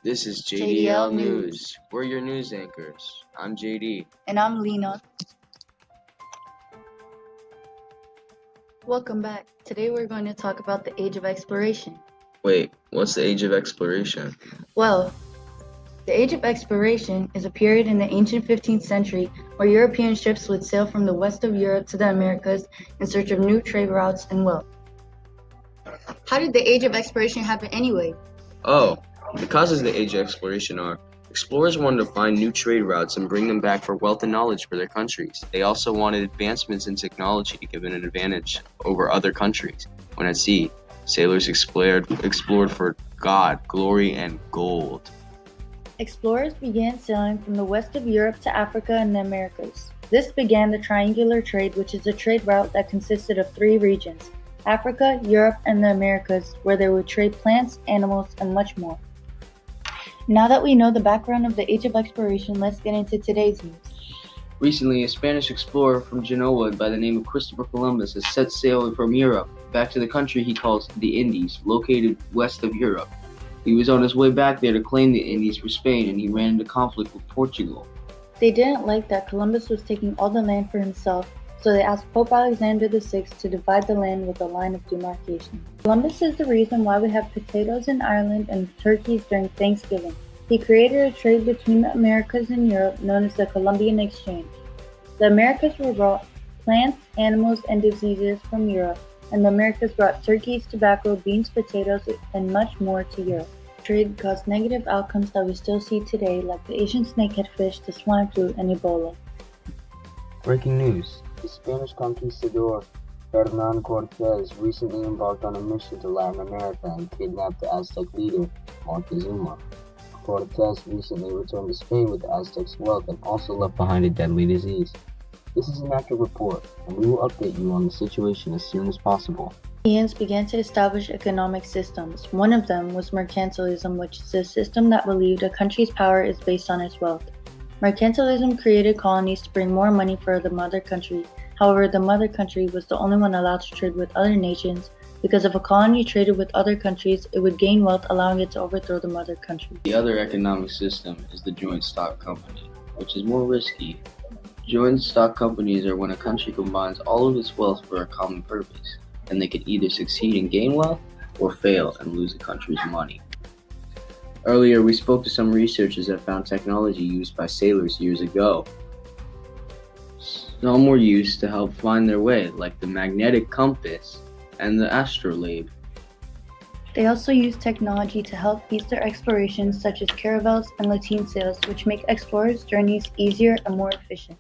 This is JDL JDL News. We're your news anchors. I'm JD. And I'm Lena. Welcome back. Today we're going to talk about the age of exploration. Wait, what's the age of exploration? Well, the age of exploration is a period in the ancient 15th century where European ships would sail from the west of Europe to the Americas in search of new trade routes and wealth. How did the age of exploration happen anyway? Oh, the causes of the age of exploration are explorers wanted to find new trade routes and bring them back for wealth and knowledge for their countries. They also wanted advancements in technology to give an advantage over other countries. When at sea, sailors explored for God, glory, and gold. Explorers began sailing from the west of Europe to Africa and the Americas. This began the triangular trade, which is a trade route that consisted of three regions: Africa, Europe, and the Americas, where they would trade plants, animals, and much more. Now that we know the background of the age of exploration, let's get into today's news. Recently, a Spanish explorer from Genoa by the name of Christopher Columbus has set sail from Europe back to the country he calls the Indies, located west of Europe. He was on his way back there to claim the Indies for Spain, and he ran into conflict with Portugal. They didn't like that Columbus was taking all the land for himself, so they asked Pope Alexander VI to divide the land with a line of demarcation. Columbus is the reason why we have potatoes in Ireland and turkeys during Thanksgiving. He created a trade between the Americas and Europe known as the Columbian Exchange. The Americas were brought plants, animals, and diseases from Europe, and the Americas brought turkeys, tobacco, beans, potatoes, and much more to Europe. Trade caused negative outcomes that we still see today, like the Asian snakehead fish, the swine flu, and Ebola. Breaking news. The Spanish conquistador Hernán Cortés recently embarked on a mission to Latin America and kidnapped the Aztec leader, Montezuma. Cortés recently returned to Spain with the Aztecs' wealth and also left behind a deadly disease. This is an accurate report, and we will update you on the situation as soon as possible. Europeans began to establish economic systems. One of them was mercantilism, which is a system that believed a country's power is based on its wealth. Mercantilism created colonies to bring more money for the mother country. However, the mother country was the only one allowed to trade with other nations, because if a colony traded with other countries, it would gain wealth, allowing it to overthrow the mother country. The other economic system is the joint stock company, which is more risky. Joint stock companies are when a country combines all of its wealth for a common purpose, and they can either succeed and gain wealth or fail and lose the country's money. Earlier, we spoke to some researchers that found technology used by sailors years ago. Some were used to help find their way, like the magnetic compass and the astrolabe. They also used technology to help ease their explorations, such as caravels and lateen sails, which make explorers' journeys easier and more efficient.